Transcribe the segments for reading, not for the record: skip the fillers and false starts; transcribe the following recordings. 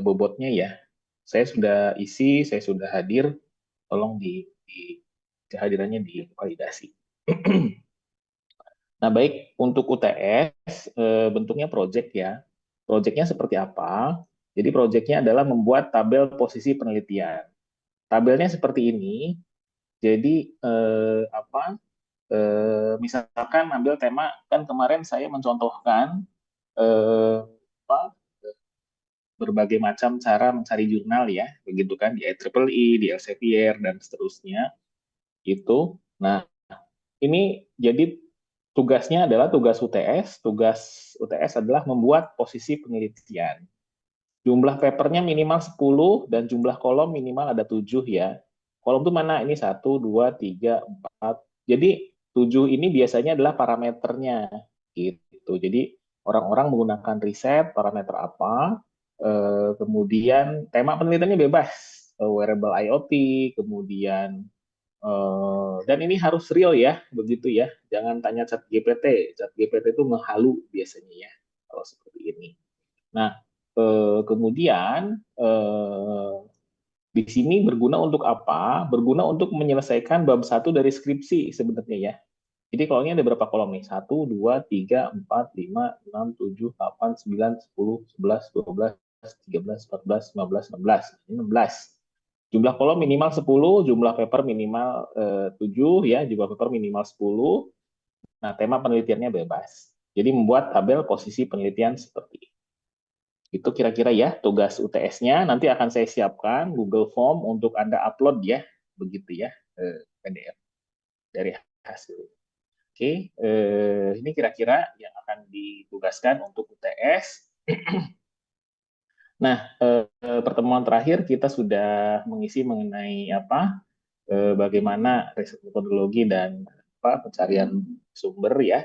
bobotnya ya. Saya sudah isi, saya sudah hadir, tolong di kehadirannya divalidasi. Nah, baik untuk UTS, bentuknya project ya. Projectnya seperti apa? Jadi projectnya adalah membuat tabel posisi penelitian. Tabelnya seperti ini. Jadi misalkan ambil tema, kan kemarin saya mencontohkan eh, apa, berbagai macam cara mencari jurnal ya, begitu kan di IEEE, di Elsevier dan seterusnya itu. Nah, ini jadi tugasnya adalah tugas UTS. Tugas UTS adalah membuat posisi penelitian. Jumlah papernya minimal 10 dan jumlah kolom minimal ada 7 ya. Kolom itu mana? Ini 1, 2, 3, 4. Jadi 7 ini biasanya adalah parameternya gitu. Jadi orang-orang menggunakan riset parameter apa, kemudian tema penelitiannya bebas, wearable IoT, kemudian dan ini harus real ya, begitu ya. Jangan tanya Chat GPT. Chat GPT itu menghalu biasanya ya, kalau seperti ini. Nah, kemudian di sini berguna untuk apa? Berguna untuk menyelesaikan bab 1 dari skripsi sebenarnya ya. Jadi kalau ini ada berapa kolom nih? 1, 2, 3, 4, 5, 6, 7, 8, 9, 10, 11, 12, 13, 14, 15, 16. Ini 16. Jumlah kolom minimal 10, jumlah paper minimal 7 ya, jumlah paper minimal 10. Nah, tema penelitiannya bebas. Jadi membuat tabel posisi penelitian seperti ini. Itu kira-kira ya tugas UTS-nya. Nanti akan saya siapkan Google Form untuk Anda upload ya, begitu ya, PDF dari hasil. Oke, ini kira-kira yang akan ditugaskan untuk UTS. Nah, pertemuan terakhir kita sudah mengisi mengenai apa, bagaimana riset metodologi dan apa pencarian sumber ya.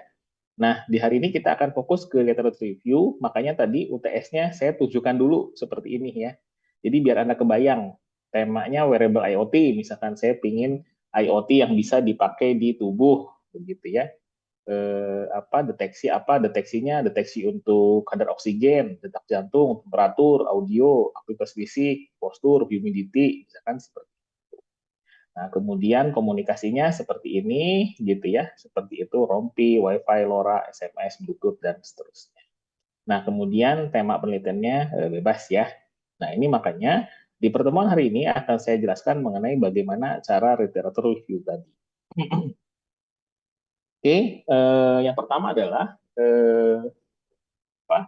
Nah, di hari ini kita akan fokus ke literature review, makanya tadi UTS-nya saya tunjukkan dulu seperti ini ya. Jadi biar Anda kebayang, temanya wearable IoT, misalkan saya pingin IoT yang bisa dipakai di tubuh, begitu ya. Deteksinya, deteksi untuk kadar oksigen, detak jantung, temperatur, audio, aktivitas fisik, postur, humidity, misalkan seperti itu. Nah, kemudian komunikasinya seperti ini, gitu ya, seperti itu, rompi, wifi, LoRa, SMS, Bluetooth, dan seterusnya. Nah, kemudian tema penelitiannya bebas ya. Nah, ini makanya di pertemuan hari ini akan saya jelaskan mengenai bagaimana cara literatur review tadi. Oke, yang pertama adalah apa?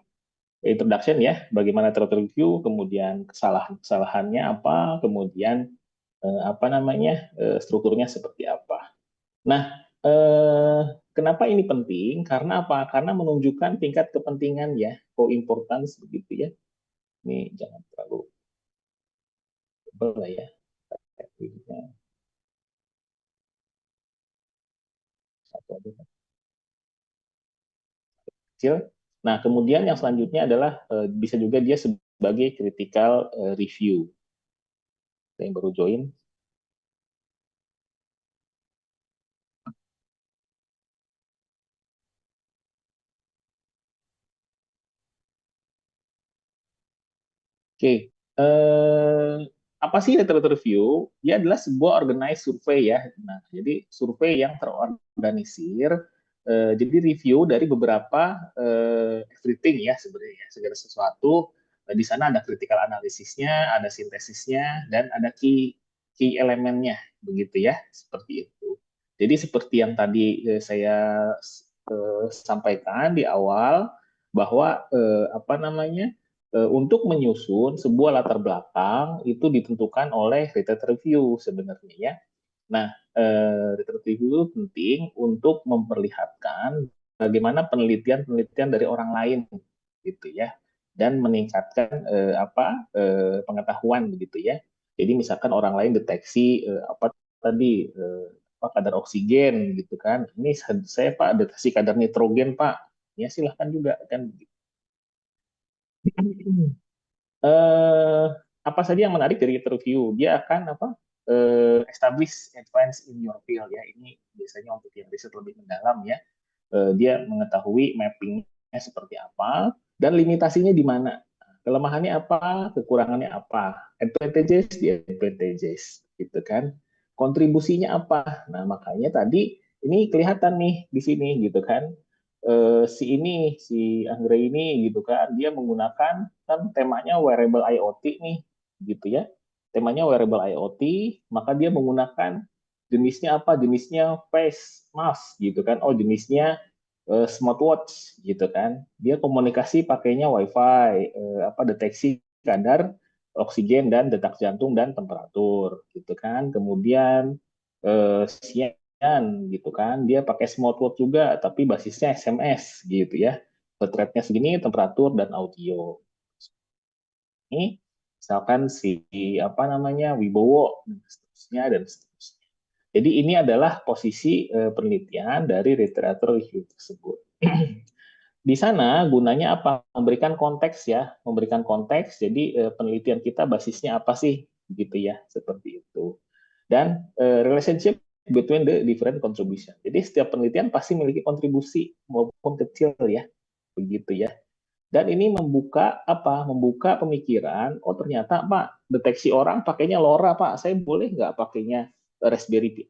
Introduction ya, bagaimana literatur review, kemudian kesalahan-kesalahannya apa, kemudian apa namanya strukturnya seperti apa. Nah, kenapa ini penting? Karena apa? Karena menunjukkan tingkat kepentingan ya, co-importance begitu ya. Ini jangan terlalu tebal lah ya. Satu aja kecil. Nah, kemudian yang selanjutnya adalah bisa juga dia sebagai critical review. Yang baru join. Oke, apa sih literature review? Dia adalah sebuah organized survei ya. Nah, jadi survei yang terorganisir. Jadi review dari beberapa everything ya sebenarnya segala sesuatu. Di sana ada critical analisisnya, ada sintesisnya, dan ada key elemennya, begitu ya, seperti itu. Jadi seperti yang tadi saya sampaikan di awal bahwa apa namanya untuk menyusun sebuah latar belakang itu ditentukan oleh literature review sebenarnya ya. Nah, literature review itu penting untuk memperlihatkan bagaimana penelitian-penelitian dari orang lain gitu ya dan meningkatkan pengetahuan begitu ya. Jadi misalkan orang lain deteksi apa tadi apa kadar oksigen gitu kan. Ini saya Pak deteksi kadar nitrogen Pak. Ya silahkan juga kan eh, apa saja yang menarik dari interview? Dia akan apa? Establish advance in your field ya. Ini biasanya untuk yang riset lebih mendalam ya. Dia mengetahui mappingnya seperti apa dan limitasinya di mana. kelemahannya apa, kekurangannya apa, advantages, disadvantages, gitu kan. Kontribusinya apa? Nah, makanya tadi ini kelihatan nih di sini gitu kan. Si Anggra ini gitu kan, dia menggunakan kan temanya wearable IoT nih, gitu ya. Temanya wearable IoT, maka dia menggunakan jenisnya apa? Jenisnya face mask gitu kan. Oh, jenisnya smartwatch gitu kan. Dia komunikasi pakainya WiFi, apa deteksi kadar oksigen dan detak jantung dan temperatur gitu kan. Kemudian siang gitu kan. Dia pakai smartwatch juga tapi basisnya SMS gitu ya. Heart rate-nya segini, temperatur dan audio. Ini misalkan si apa namanya Wibowo dan seterusnya dan seterusnya. Jadi ini adalah posisi penelitian dari literatur review tersebut. Di sana gunanya apa? Memberikan konteks ya, memberikan konteks. Jadi penelitian kita basisnya apa sih, gitu ya, seperti itu. Dan relationship between the different contribution. Jadi setiap penelitian pasti memiliki kontribusi maupun kecil ya, begitu ya. Dan ini membuka apa? Membuka pemikiran. Oh ternyata Pak, deteksi orang pakainya LoRa Pak. Saya boleh nggak pakainya Raspberry Pi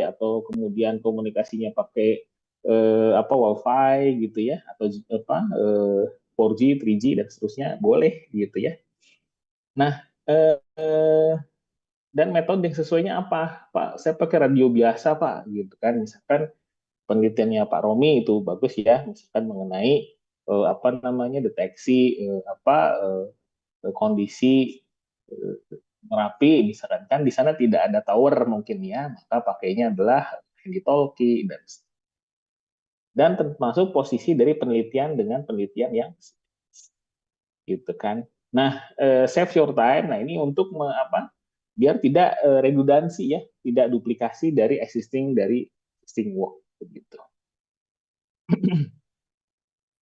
atau kemudian komunikasinya pakai apa WiFi gitu ya atau apa 4G, 3G dan seterusnya boleh gitu ya. Nah dan metode yang sesuainya apa Pak? Saya pakai radio biasa Pak gitu kan. Misalkan penelitiannya Pak Romi itu bagus ya, misalkan mengenai apa namanya deteksi kondisi eh, Merapi misalkan kan di sana tidak ada tower mungkin ya, maka pakainya adalah handy-talkie dan termasuk posisi dari penelitian dengan penelitian yang gitu kan. Nah, save your time. Nah, ini untuk apa? Biar tidak redundansi ya, tidak duplikasi dari existing work begitu.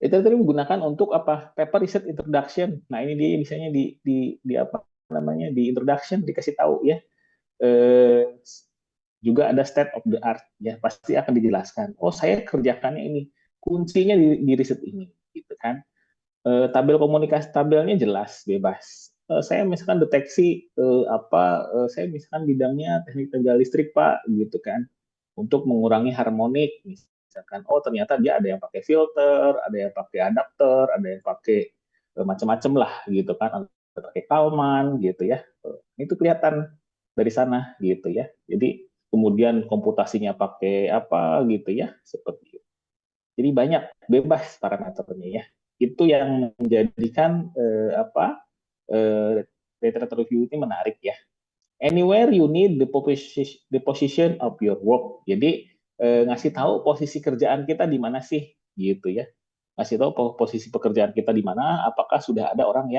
Itu tadi menggunakan untuk apa? Paper research introduction. Nah, ini dia misalnya di apa namanya? Di introduction dikasih tahu ya. Eh, juga ada state of the art ya, pasti akan dijelaskan. Oh, saya kerjakannya ini. Kuncinya di riset ini gitu kan. Tabel komunikasi tabelnya jelas bebas. Saya misalkan deteksi saya misalkan bidangnya teknik tegal listrik Pak gitu kan untuk mengurangi harmonik misalkan oh ternyata dia ada yang pakai filter, ada yang pakai adapter, ada yang pakai macam-macam lah gitu kan, ada pakai Kalman gitu ya. Itu kelihatan dari sana gitu ya. Jadi kemudian komputasinya pakai apa gitu ya seperti itu. Jadi banyak bebas parameternya ya. Itu yang menjadikan literature review ini menarik ya. Anywhere you need the position of your work. Jadi ngasih tahu posisi kerjaan kita di mana sih gitu ya. Ngasih tahu posisi pekerjaan kita di mana, apakah sudah ada orang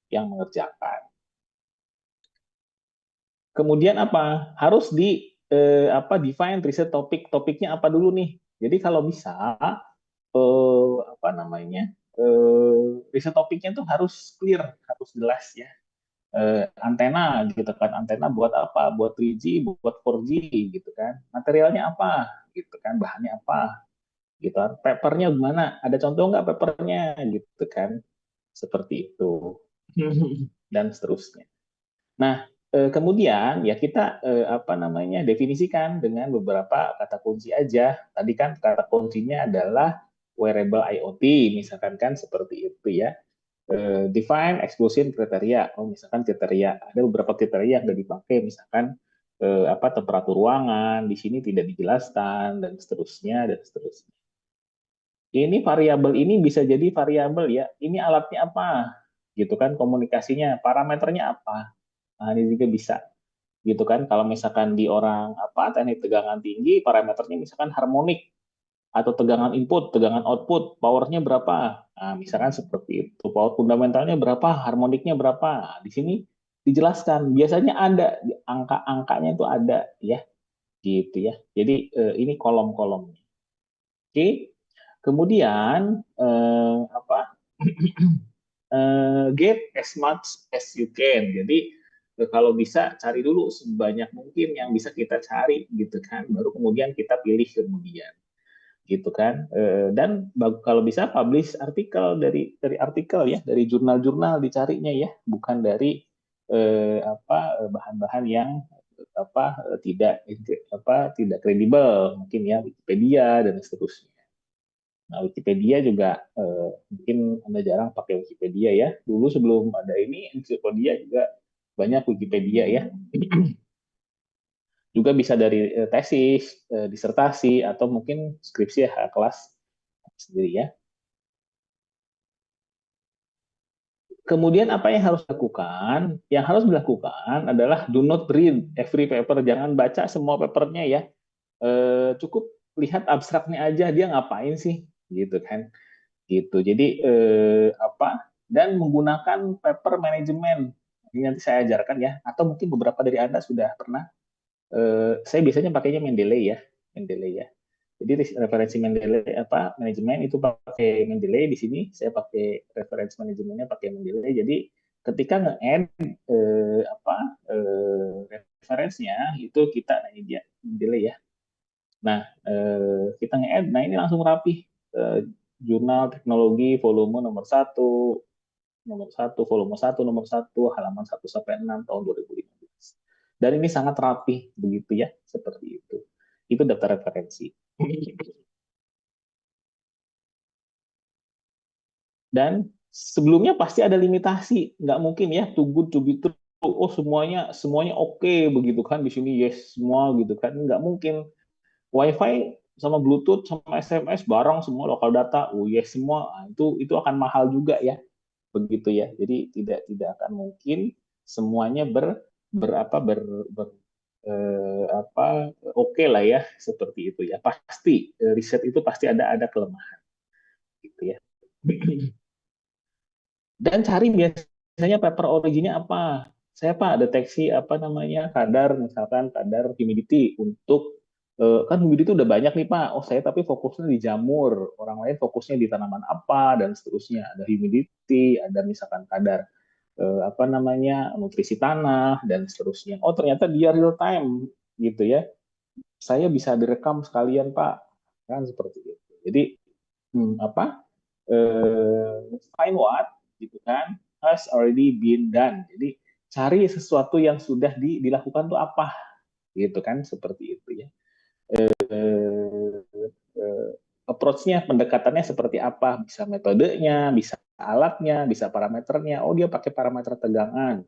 yang mengerjakan. Kemudian apa? Harus define riset topiknya apa dulu nih. Jadi kalau bisa apa namanya riset topiknya tuh harus clear, harus jelas ya. Antena gitu kan, antena buat apa? Buat 3G, buat 4G gitu kan. Materialnya apa? Gitu kan, bahannya apa? Gitu kan. Papernya gimana? Ada contoh nggak papernya? Gitu kan. Seperti itu. Dan seterusnya. Nah, kemudian ya kita apa namanya definisikan dengan beberapa kata kunci aja. Tadi kan kata kuncinya adalah wearable IoT, misalkan kan seperti itu ya. Define exclusion kriteria. Oh, misalkan kriteria ada beberapa kriteria yang sudah dipakai, misalkan apa temperatur ruangan di sini tidak dijelaskan dan seterusnya dan seterusnya. Ini variabel ini bisa jadi variabel ya. Ini alatnya apa? Gitu kan komunikasinya, parameternya apa? Nah, ini juga bisa gitu kan. Kalau misalkan di orang apa teknik tegangan tinggi, parameternya misalkan harmonik atau tegangan input, tegangan output, powernya berapa? Nah, misalkan seperti itu. Power fundamentalnya berapa? Harmoniknya berapa? Nah, di sini dijelaskan. Biasanya ada angka-angkanya itu ada ya, gitu ya. Jadi ini kolom-kolomnya. Oke. Kemudian apa? Get as much as you can. Jadi kalau bisa cari dulu sebanyak mungkin yang bisa kita cari gitu kan. Baru kemudian kita pilih kemudian. gitu kan. Dan kalau bisa publish artikel dari artikel ya, dari jurnal-jurnal dicarinya ya, bukan dari bahan-bahan yang tidak tidak kredibel, mungkin ya Wikipedia dan seterusnya. Nah, Wikipedia juga mungkin Anda jarang pakai Wikipedia ya. Dulu sebelum ada ini ensiklopedia juga banyak Wikipedia ya. Juga bisa dari tesis, disertasi, atau mungkin skripsi ya, kelas sendiri ya. Kemudian apa yang harus dilakukan? Yang harus dilakukan adalah do not read every paper. Jangan baca semua papernya ya. Cukup lihat abstraknya aja, dia ngapain sih, gitu kan. Gitu. Jadi dan menggunakan paper manajemen. Ini nanti saya ajarkan ya. Atau mungkin beberapa dari Anda sudah pernah. Saya biasanya pakainya Mendeley ya, Mendeley ya. Jadi referensi Mendeley manajemen itu pakai Mendeley. Di sini saya pakai referensi manajemennya pakai Mendeley. Jadi ketika nge-add referensinya itu kita, nah ini dia Mendeley ya. Nah, kita nge-add, nah ini langsung rapi. Jurnal teknologi volume nomor satu halaman 1 sampai 6 tahun 2015. Dan ini sangat rapi begitu ya, seperti itu. Itu daftar referensi. Dan sebelumnya pasti ada limitasi, nggak mungkin ya too good to be true. Oh semuanya semuanya oke begitu kan, di sini yes semua gitu kan, nggak mungkin. WiFi sama Bluetooth sama SMS bareng semua, lokal data, oh yes semua. Nah, itu akan mahal juga ya, begitu ya. Jadi tidak akan mungkin semuanya berapa ber, ber oke lah ya, seperti itu ya. Pasti riset itu pasti ada kelemahan gitu ya. Dan cari biasanya paper originnya apa. Saya Pak deteksi kadar, misalkan kadar humidity untuk kan humidity udah banyak nih Pak. Oh saya tapi fokusnya di jamur, orang lain fokusnya di tanaman apa dan seterusnya. Ada humidity, ada misalkan kadar nutrisi tanah dan seterusnya. Oh ternyata dia real time gitu ya. Saya bisa direkam sekalian Pak, kan seperti itu. Jadi find what gitu kan has already been done. Jadi cari sesuatu yang sudah dilakukan tuh apa gitu kan, seperti itu ya. Approach-nya, pendekatannya seperti apa, bisa metodenya, bisa alatnya, bisa parameternya. Oh dia pakai parameter tegangan,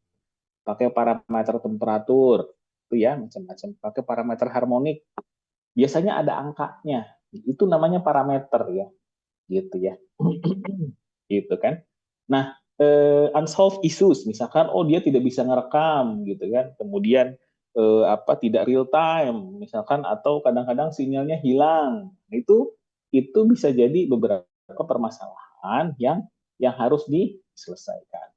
pakai parameter temperatur, itu ya macam-macam. Pakai parameter harmonik, biasanya ada angkanya. Itu namanya parameter ya, gitu ya. Gitu kan. Nah, unsolved issues, misalkan oh dia tidak bisa ngerekam gitu kan, kemudian tidak real time, misalkan, atau kadang-kadang sinyalnya hilang. Itu bisa jadi beberapa permasalahan yang harus diselesaikan.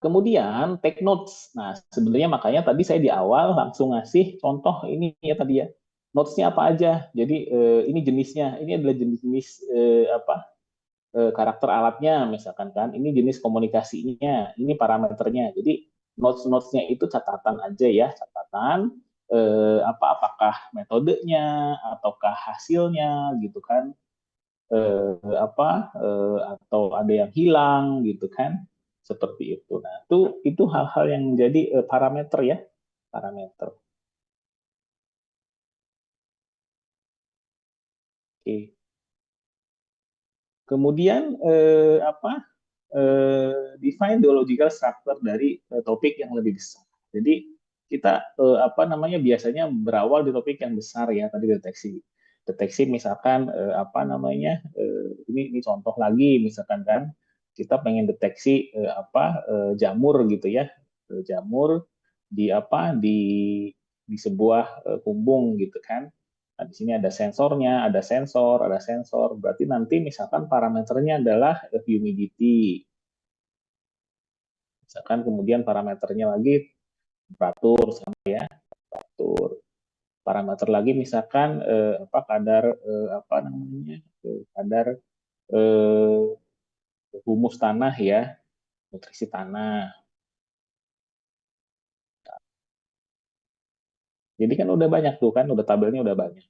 Kemudian take notes. Nah, sebenarnya makanya tadi saya di awal langsung ngasih contoh ini ya tadi ya. Notes-nya apa aja. Jadi ini jenisnya. Ini adalah jenis-jenis karakter alatnya misalkan kan, ini jenis komunikasinya, ini parameternya. Jadi notes-notesnya itu catatan aja ya, catatan apakah metodenya ataukah hasilnya gitu kan, atau ada yang hilang gitu kan, seperti itu. Nah itu hal-hal yang menjadi parameter ya, parameter. Oke. Kemudian define the logical structure dari topik yang lebih besar. Jadi kita biasanya berawal di topik yang besar ya, tadi deteksi. Deteksi misalkan ini contoh lagi misalkan kan kita pengen deteksi jamur gitu ya. Jamur di sebuah kumbung gitu kan. Nah, di sini ada sensornya, ada sensor. Berarti nanti misalkan parameternya adalah humidity. Misalkan kemudian parameternya lagi temperatur, temperatur. Parameter lagi misalkan kadar kadar eh, humus tanah ya, nutrisi tanah. Jadi kan udah banyak tuh kan, udah tabelnya udah banyak.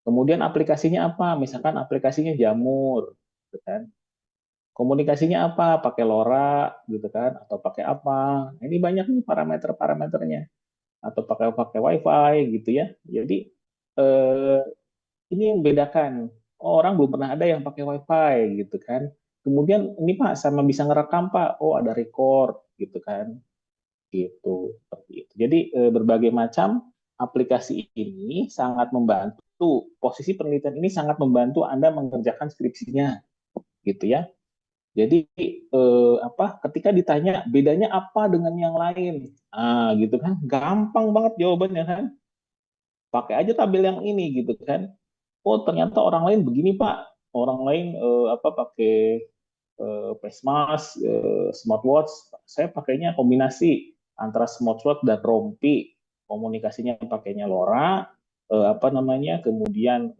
Kemudian aplikasinya apa? Misalkan aplikasinya Jamur, gitu kan. Komunikasinya apa? Pakai LoRa, gitu kan, atau pakai apa? Ini banyak nih parameter-parameternya. Atau pakai pakai WiFi, gitu ya. Jadi eh, ini yang membedakan. Oh, orang belum pernah ada yang pakai WiFi, gitu kan. Kemudian ini Pak sama bisa ngerekam Pak. Oh, ada record, gitu kan. Gitu, seperti itu. Jadi berbagai macam aplikasi ini sangat membantu. Posisi penelitian ini sangat membantu Anda mengerjakan skripsinya, gitu ya. Jadi ketika ditanya bedanya apa dengan yang lain, gitu kan, gampang banget jawabannya kan. Pakai aja tabel yang ini gitu kan. Oh ternyata orang lain begini Pak. Orang lain pakai face mask, smartwatch. Saya pakainya kombinasi antara smartwatch dan rompi. Komunikasinya pakainya LoRa, kemudian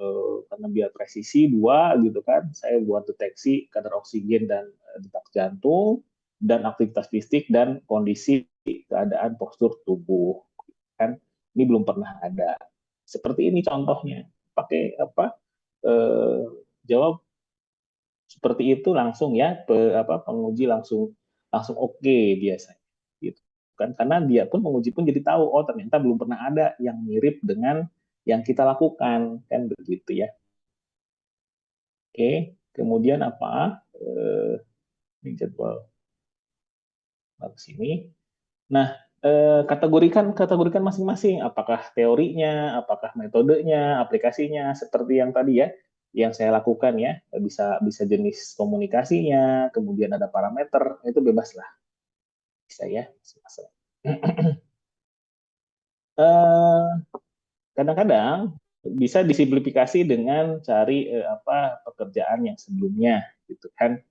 karena biar presisi dua gitu kan. Saya buat deteksi kadar oksigen dan detak jantung dan aktivitas fisik dan kondisi keadaan postur tubuh kan. Ini belum pernah ada. Seperti ini contohnya. Pakai eh, jawab seperti itu langsung ya penguji langsung langsung oke biasanya gitu kan karena dia pun penguji pun jadi tahu oh ternyata belum pernah ada yang mirip dengan yang kita lakukan kan begitu ya. Oke, kemudian apa ini jadwal sini. Nah, kategorikan kategorikan masing-masing, apakah teorinya, apakah metodenya, aplikasinya, seperti yang tadi ya, yang saya lakukan ya, bisa bisa jenis komunikasinya, kemudian ada parameter, itu bebas lah, bisa ya. Kadang-kadang bisa disimplifikasi dengan cari pekerjaan yang sebelumnya, gitu kan.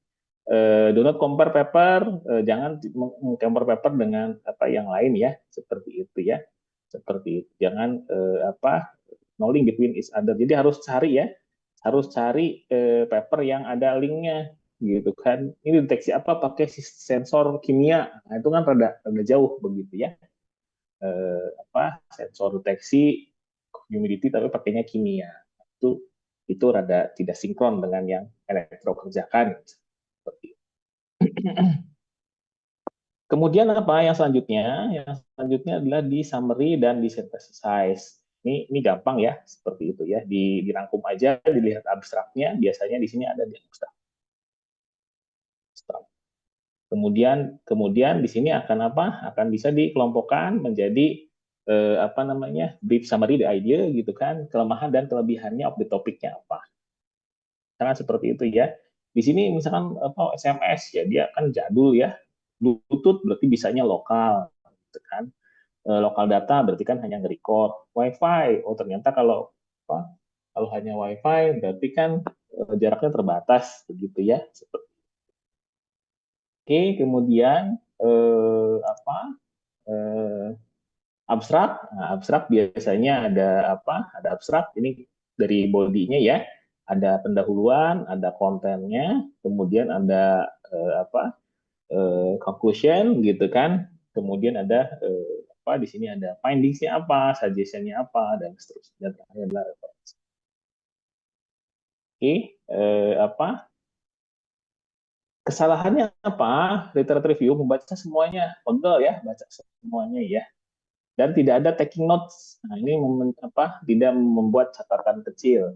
Do not compare paper, jangan compare paper dengan apa yang lain ya, seperti itu ya, seperti itu. Jangan no link between each other. Jadi harus cari paper yang ada linknya, gitu kan. Ini deteksi apa pakai sensor kimia, nah, itu kan rada jauh begitu ya. Sensor deteksi humidity tapi pakainya kimia, itu rada tidak sinkron dengan yang elektro kerjakan. Seperti Kemudian apa yang selanjutnya? Yang selanjutnya adalah di summary dan di synthesize. Ini gampang ya, seperti itu ya. Dirangkum aja, dilihat abstraknya. Biasanya di sini ada di abstrak. Kemudian kemudian di sini akan apa? Akan bisa dikelompokkan menjadi brief summary the idea gitu kan, kelemahan dan kelebihannya of the topiknya apa. Sangat seperti itu ya. Di sini misalkan SMS ya dia kan jadul ya. Bluetooth berarti bisanya lokal gitu kan. Lokal data berarti kan hanya nge-record. Wi-Fi, oh ternyata kalau hanya Wi-Fi berarti kan jaraknya terbatas begitu ya. Oke, kemudian apa? Eh, abstrak. Nah, abstrak biasanya ada apa? Ada abstrak ini dari bodinya ya. Ada pendahuluan, ada kontennya, kemudian ada conclusion gitu kan. Kemudian ada di sini ada findingsnya apa, suggestionnya apa, dan seterusnya. Dan terakhir adalah referensi. Oke, kesalahannya apa? Literature review membaca semuanya, pegel ya, baca semuanya ya. Dan tidak ada taking notes. Nah, ini tidak membuat catatan kecil.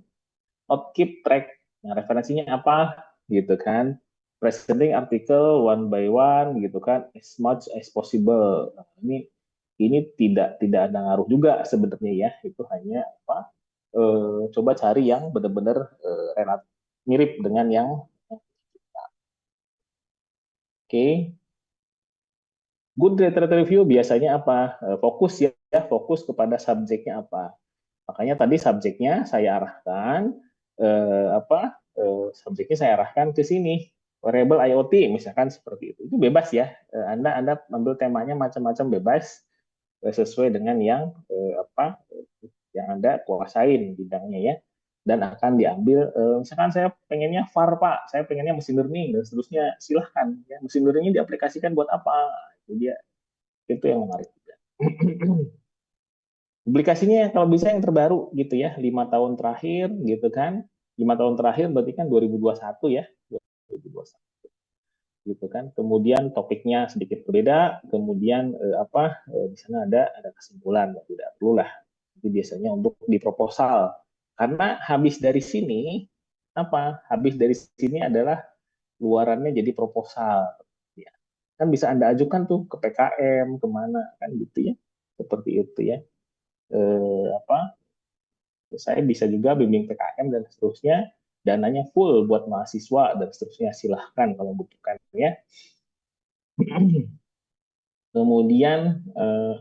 Not keep track. Nah, referensinya apa? Gitu kan. Presenting article one by one gitu kan, as much as possible. Nah, ini tidak ada ngaruh juga sebenarnya ya. Itu hanya coba cari yang benar-benar mirip dengan yang oke. Okay. Good literature review biasanya apa? Fokus ya, fokus kepada subjeknya apa. Makanya tadi subjeknya saya arahkan subjeknya saya arahkan ke sini. Wearable IoT misalkan seperti itu. Itu bebas ya. Anda ambil temanya macam-macam bebas sesuai dengan yang yang Anda kuasain bidangnya ya. Dan akan diambil misalkan saya pengennya VAR Pak, saya pengennya mesin learning dan seterusnya, silahkan ya. Mesin learning diaplikasikan buat apa? Itu dia, itu yang menarik. Publikasinya kalau bisa yang terbaru gitu ya, 5 tahun terakhir gitu kan. 5 tahun terakhir berarti kan 2021 ya, 2021 gitu kan. Kemudian topiknya sedikit berbeda, kemudian di sana ada kesimpulan, tidak perlu lah. Itu biasanya untuk di proposal. Karena habis dari sini apa? Habis dari sini adalah luarannya jadi proposal. Ya. Kan bisa Anda ajukan tuh ke PKM, kemana kan gitu ya. Seperti itu ya. Apa saya bisa juga bimbing PKM dan seterusnya, dananya full buat mahasiswa dan seterusnya, silahkan kalau butuhkan ya. Kemudian eh,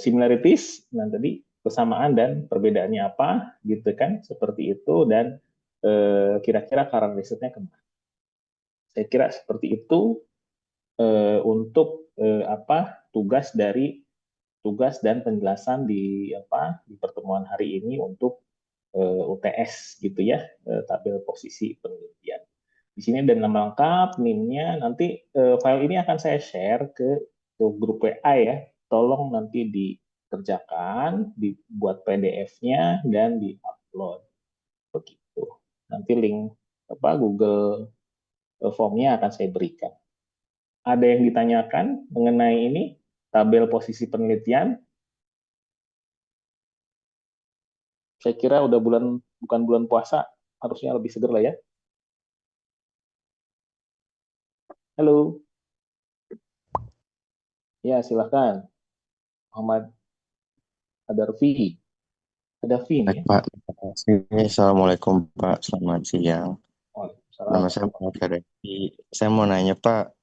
similarities, nah tadi kesamaan dan perbedaannya apa gitu kan, seperti itu. Dan kira-kira current risetnya kemana, saya kira seperti itu untuk tugas dan penjelasan di pertemuan hari ini untuk UTS gitu ya, tabel posisi penelitian. Di sini ada nama lengkap, NIM-nya. Nanti file ini akan saya share ke grup WA ya. Tolong nanti dikerjakan, dibuat PDF-nya dan di-upload begitu. Nanti link Google Form-nya akan saya berikan. Ada yang ditanyakan mengenai ini tabel posisi penelitian? Saya kira udah bukan bulan puasa, harusnya lebih seger lah ya. Halo, ya silahkan. Muhammad Adarfi. Adarfi ini Baik, ya. Pak. Terima kasih. Assalamualaikum, Pak. Selamat siang. Waalaikumsalam Nama saya Muhammad warahmatullahi Kadepi. Saya mau nanya, Pak,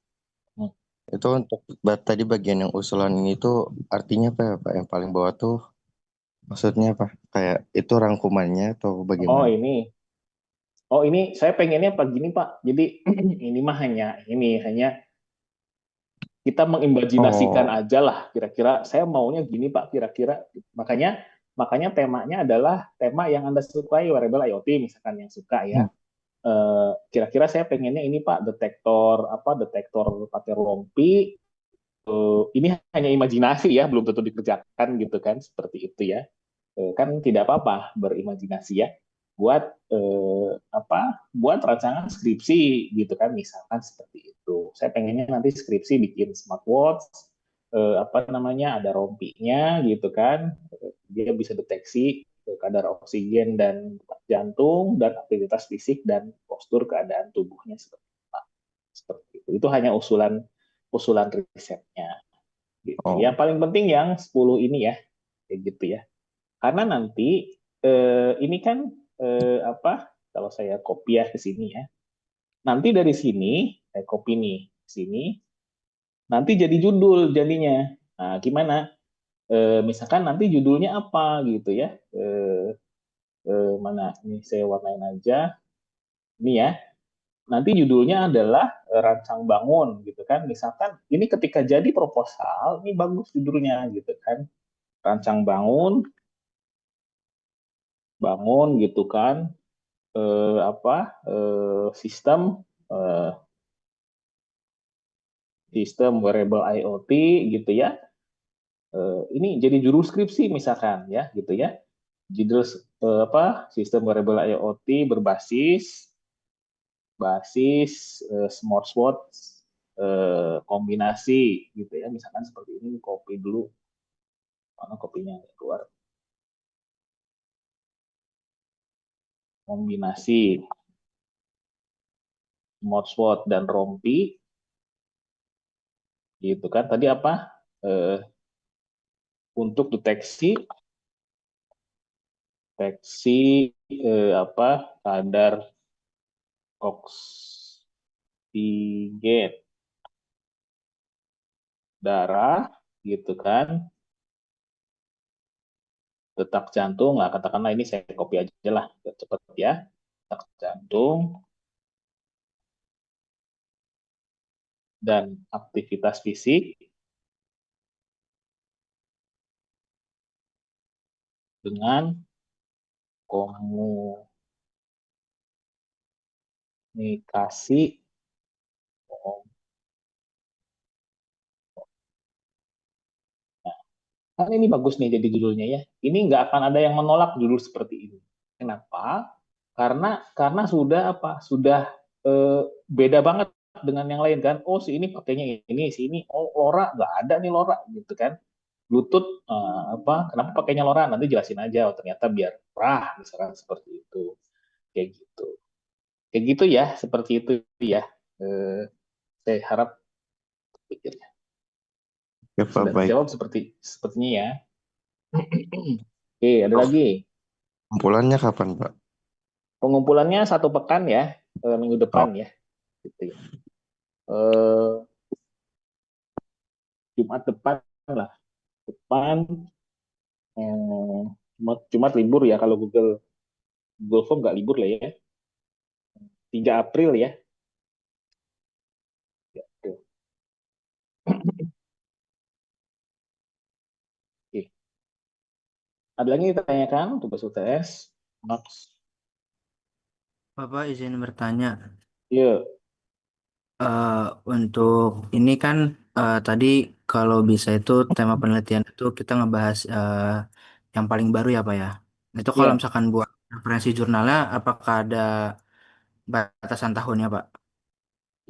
wabarakatuh. itu untuk tadi bagian yang usulan ini tuh artinya apa ya, Pak? Yang paling bawah tuh maksudnya apa? Kayak itu rangkumannya atau Oh bagaimana? ini, saya pengennya begini Pak. Jadi ini mah hanya kita mengimajinasikan Oh, aja lah. Kira-kira saya maunya gini Pak. Kira-kira makanya makanya temanya adalah tema yang Anda sukai, wearable IoT misalkan yang suka ya. hmm. Kira-kira saya pengennya ini Pak, detektor pakai rompi. Ini hanya imajinasi ya, belum tentu dikerjakan gitu kan, seperti itu ya. Kan tidak apa-apa berimajinasi ya, buat buat rancangan skripsi gitu kan, misalkan seperti itu. Saya pengennya nanti skripsi bikin smartwatch, ada rompinya gitu kan. Dia bisa deteksi kadar oksigen dan jantung dan aktivitas fisik dan postur keadaan tubuhnya seperti apa. Seperti itu hanya usulan usulan risetnya gitu. Oh, Yang paling penting yang 10 ini ya, kayak gitu ya. Karena nanti ini kan kalau saya kopiah ke sini ya. Nanti dari sini saya copy nih ke sini, nanti jadi judul jadinya. Nah, gimana? Misalkan nanti judulnya apa gitu ya. Mana ini saya warnain aja. Ini ya. Nanti judulnya adalah rancang bangun gitu kan. Misalkan ini ketika jadi proposal, ini bagus judulnya gitu kan. Rancang bangun, bangun gitu kan. Sistem eh, sistem wearable IoT gitu ya. Ini jadi judul skripsi misalkan ya gitu ya. Judul sistem wearable IoT berbasis basis smartwatch kombinasi gitu ya. Misalkan seperti ini, copy dulu, mana kopinya keluar, kombinasi smartwatch dan rompi gitu kan. Tadi eh, untuk deteksi kadar oksigen darah gitu kan, detak jantung lah katakanlah, ini saya copy aja lah biar cepet ya, detak jantung dan aktivitas fisik dengan komunikasi. kan ini bagus nih jadi judulnya ya. Ini nggak akan ada yang menolak judul seperti ini. Kenapa? Karena sudah apa? Sudah beda banget dengan yang lain kan. Oh si ini pakainya ini, si ini oh LoRa nggak ada nih LoRa gitu kan. Bluetooth apa? Kenapa pakainya LoRa? Nanti jelasin aja. Oh ternyata biar murah misalkan seperti itu. Kayak gitu. Kayak gitu ya, seperti itu ya. Eh, saya harap pikirnya Ya Pak, sudah baik. terjawab sepertinya ya. Oke, ada lagi. Kumpulannya kapan Pak? Pengumpulannya 1 pekan ya, minggu Oh, depan ya, gitu ya. Eh, Jumat depan lah, depan. Jumat libur ya kalau Google Google Form nggak libur lah ya. 3 April ya. Ya, tuh. Oke. Ada lagi yang ditanyakan tugas UTS? Max. Bapak izin bertanya, Iya, eh, untuk ini kan tadi kalau bisa itu tema penelitian itu kita ngebahas yang paling baru ya Pak ya. Itu kalau iya, misalkan buat referensi jurnalnya, apakah ada batasan tahunnya Pak?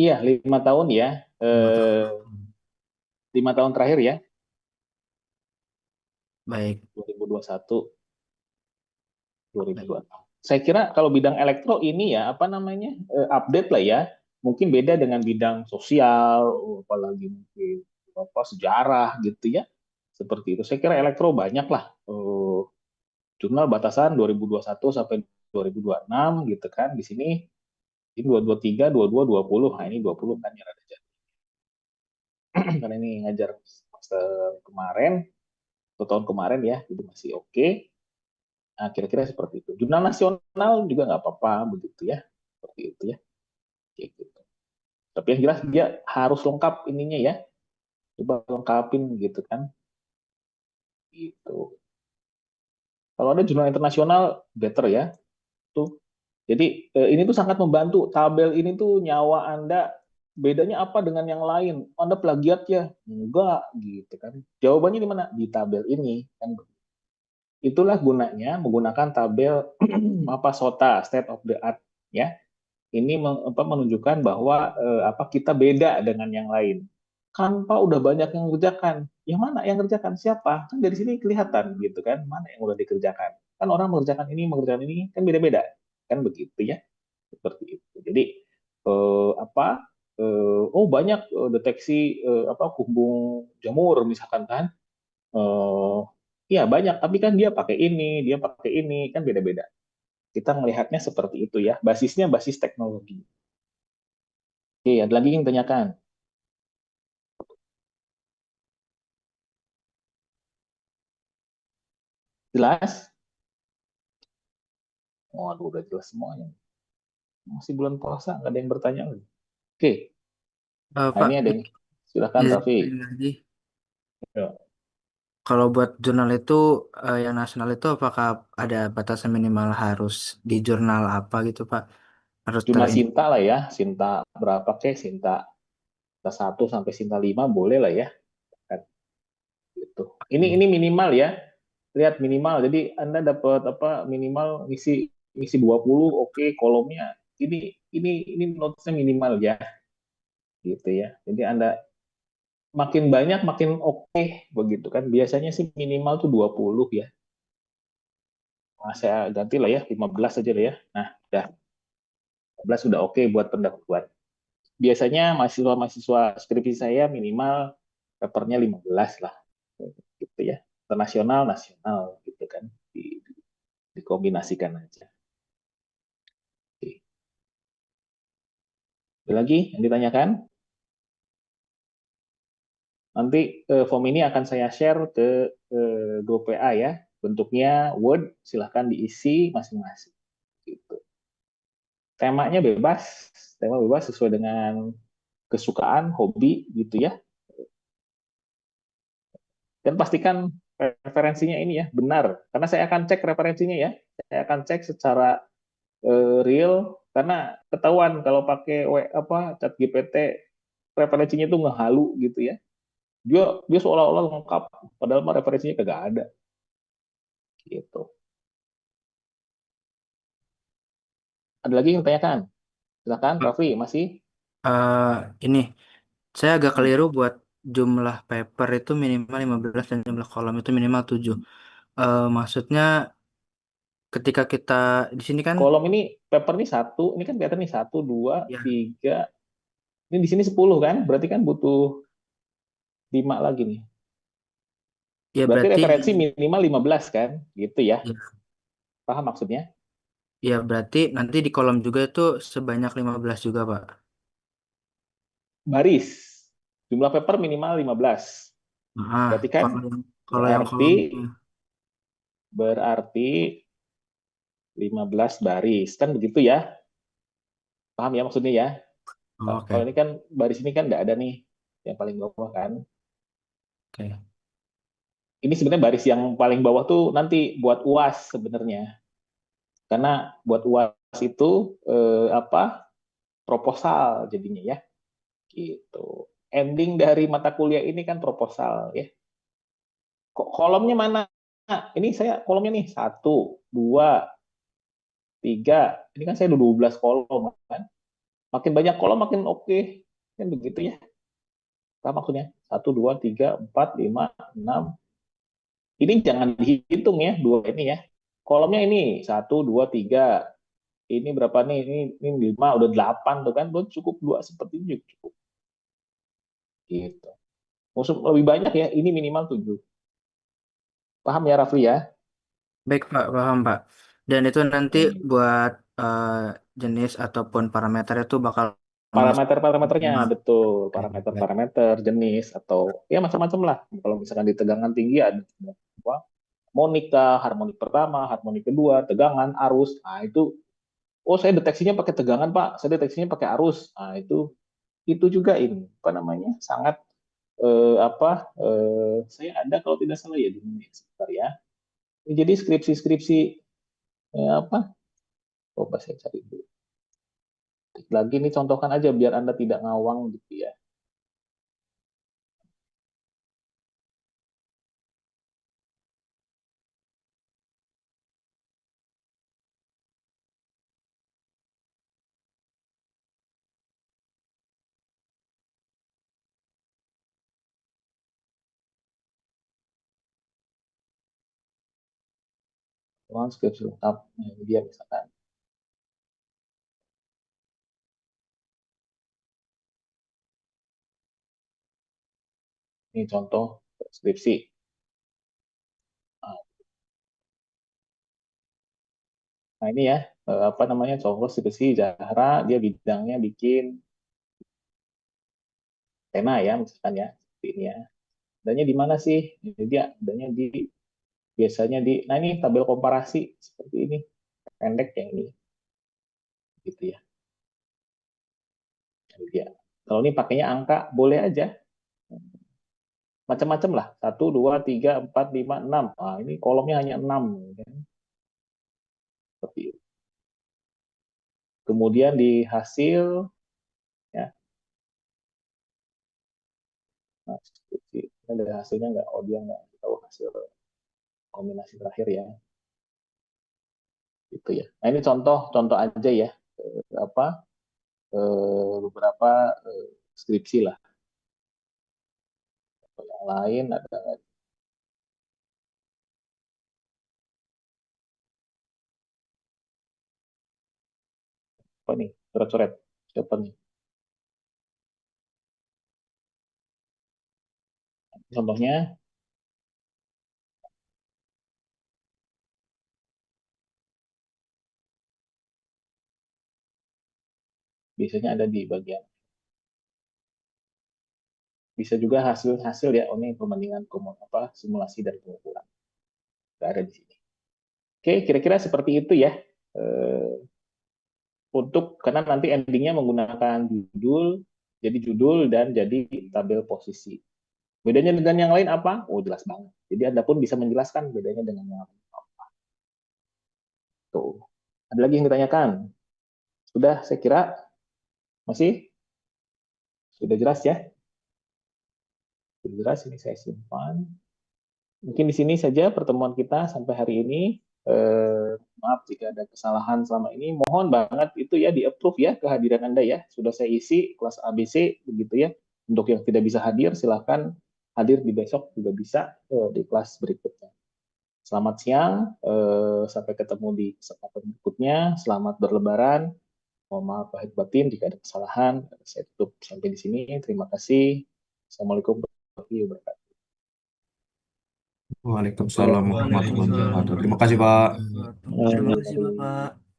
iya 5 tahun ya. 5 tahun. 5 tahun terakhir ya, Baik, 2021, baik. 2026. Saya kira kalau bidang elektro ini ya apa namanya update lah ya. Mungkin beda dengan bidang sosial, apalagi mungkin apa sejarah gitu ya. Seperti itu. Saya kira elektro banyak lah. Jurnal batasan 2021 sampai 2026 gitu kan. Di sini ini 2023, 22, 20. Nah, ini 20 kan yang ada jadi. Karena ini ngajar semester kemarin, 1 tahun kemarin ya, jadi masih oke. Nah, kira-kira seperti itu. Jurnal nasional juga nggak apa-apa begitu ya. Seperti itu ya. Kayak gitu. Tapi yang jelas dia harus lengkap ininya ya. Coba lengkapin gitu kan. Gitu. Kalau ada jurnal internasional, better ya. Tuh. Jadi ini tuh sangat membantu. Tabel ini tuh nyawa Anda bedanya apa dengan yang lain? Anda plagiat ya? Enggak, gitu kan. Jawabannya di mana? Di tabel ini kan. Itulah gunanya menggunakan tabel apa SOTA, state of the art ya. Ini menunjukkan bahwa apa kita beda dengan yang lain. Kan Pak udah banyak yang mengerjakan. Yang mana yang mengerjakan? Siapa? Kan dari sini kelihatan gitu kan, mana yang udah dikerjakan. Kan orang mengerjakan ini kan beda-beda. Kan begitu ya. Seperti itu. Jadi apa oh banyak deteksi apa kumbung jamur misalkan kan. Eh Iya banyak, tapi kan dia pakai ini, kan beda-beda. Kita melihatnya seperti itu ya. Basisnya basis teknologi. Oke, ada lagi yang tanyakan? Jelas? Waduh, udah jelas semuanya. Masih bulan puasa, nggak ada yang bertanya lagi. Oke, nah Pak, ini ada yang... Silakan, izin Raffi. lagi. Ya. Kalau buat jurnal itu yang nasional itu apakah ada batasan minimal harus di jurnal apa gitu Pak? Harus Cuma terin. Sinta lah ya. Sinta berapa kek? Sinta 1 sampai Sinta 5 boleh lah ya. Kan, gitu. Ini minimal ya. Lihat minimal. Jadi Anda dapat apa minimal ngisi ngisi 20 oke kolomnya ini notesnya minimal ya gitu ya. Jadi Anda makin banyak makin oke begitu kan. Biasanya sih minimal tuh 20 ya. Nah, saya ganti lah ya 15 aja lah ya. Nah, udah 15 sudah oke buat pendahuluan. Biasanya mahasiswa-mahasiswa skripsi saya minimal papernya 15 lah gitu ya. Internasional nasional gitu kan. Dikombinasikan aja. Oke. Ada lagi yang ditanyakan? Nanti form ini akan saya share ke grup WA ya. Bentuknya Word, silahkan diisi masing-masing. Gitu. Temanya bebas, tema bebas sesuai dengan kesukaan, hobi gitu ya. Dan pastikan referensinya ini ya benar, karena saya akan cek referensinya ya. Saya akan cek secara real karena ketahuan kalau pakai apa chat GPT referensinya itu ngehalu gitu ya. Dia dia seolah-olah lengkap, padahal mah referensinya kagak ada gitu. Ada lagi yang tanyakan? Silakan, Raffi, masih? Eh, ini saya agak Hmm. keliru buat jumlah paper itu minimal 15 dan jumlah kolom itu minimal 7. Maksudnya ketika kita di sini kan Kolom ini paper ini satu, ini kan kelihatan nih satu, dua, ya tiga. Ini di sini 10 kan? Berarti kan butuh 5 lagi nih. ya Berarti berarti referensi minimal 15 kan? Gitu ya. ya, Paham maksudnya? ya berarti nanti di kolom juga itu sebanyak 15 juga, Pak. Baris. Jumlah paper minimal 15. Ah, Berarti kan kalau yang berarti kolomnya. berarti 15 baris. Kan begitu ya? Paham ya maksudnya ya? Oh, Kalau oke. ini kan baris ini kan nggak ada nih yang paling bawah kan. Oke. Ini sebenarnya baris yang paling bawah tuh nanti buat UAS sebenarnya. Karena buat UAS itu apa? Proposal jadinya ya. Gitu. Ending dari mata kuliah ini kan proposal ya. Kolomnya mana? Ini saya kolomnya nih satu, dua, tiga. Ini kan saya udah 12 kolom kan. Makin banyak kolom makin oke. Kan begitu ya. Apa maksudnya? Satu, dua, tiga, empat, lima, enam. Ini jangan dihitung ya, dua ini ya. Kolomnya ini satu, dua, tiga. Ini berapa nih? Ini lima, udah 8 tuh kan. Udah cukup dua seperti ini cukup. Gitu. Maksud lebih banyak ya. Ini minimal 7. Paham ya Rafli ya? Baik, Pak, paham, Pak. Dan itu nanti Hmm. buat jenis ataupun parameter itu bakal Parameter-parameternya minimal. betul, Oke, baik. parameter-parameter jenis atau ya macam-macam lah. Kalau misalkan di tegangan tinggi ada apa, harmonika, harmonik pertama, harmonik kedua, tegangan, arus. Nah, itu oh saya deteksinya pakai tegangan, Pak. Saya deteksinya pakai arus. Nah, itu juga ini apa namanya? Sangat saya ada kalau tidak salah ya di ini sebentar ya. Ini jadi skripsi-skripsi apa? Coba saya cari dulu. Lagi ini contohkan aja biar Anda tidak ngawang gitu ya. Skripsi lengkap. Nah, ini dia misalkan. Ini contoh skripsi. Nah ini ya, apa namanya, contoh skripsi Zahra, dia bidangnya bikin pena ya, misalkan ya, seperti ini ya. Adanya di mana sih? Jadi dia adanya biasanya nah ini tabel komparasi seperti ini, pendek yang ini, gitu ya. Jadi dia. Kalau ini pakainya angka, boleh aja. Macam-macam lah. Satu, dua, tiga, empat, lima, enam. Nah, ini kolomnya hanya 6. Seperti itu. Kemudian di hasil, ya, nah, dari hasilnya nggak, oh dia nggak tahu hasil kombinasi terakhir ya, gitu ya. Nah ini contoh aja ya, apa beberapa skripsi lah. Yang lain ada apa nih? Coret-coret. Siapa nih? Contohnya biasanya ada di bagian. Bisa juga hasil-hasil ya. Oh ini perbandingan apa simulasi dan pengukuran. Nggak ada di sini. Oke, kira-kira seperti itu ya. Eh, untuk karena nanti endingnya menggunakan judul, jadi judul dan jadi tabel posisi. Bedanya dengan yang lain apa? Oh jelas banget. Jadi Anda pun bisa menjelaskan bedanya dengan yang lain. Tuh. Ada lagi yang ditanyakan? Sudah, saya kira masih sudah jelas ya. Jelas ini saya simpan. Mungkin di sini saja pertemuan kita sampai hari ini. Maaf jika ada kesalahan selama ini. Mohon banget itu ya di-approve ya kehadiran Anda ya. Sudah saya isi kelas ABC begitu ya. Untuk yang tidak bisa hadir silahkan hadir di besok juga bisa di kelas berikutnya. Selamat siang, sampai ketemu di kesempatan berikutnya. Selamat berlebaran. Mohon maaf lahir batin jika ada kesalahan. Saya tutup sampai di sini. Terima kasih. Assalamualaikum warahmatullahi wabarakatuh. Waalaikumsalam warahmatullahi wabarakatuh. Terima kasih, Pak. Terima kasih, Bapak.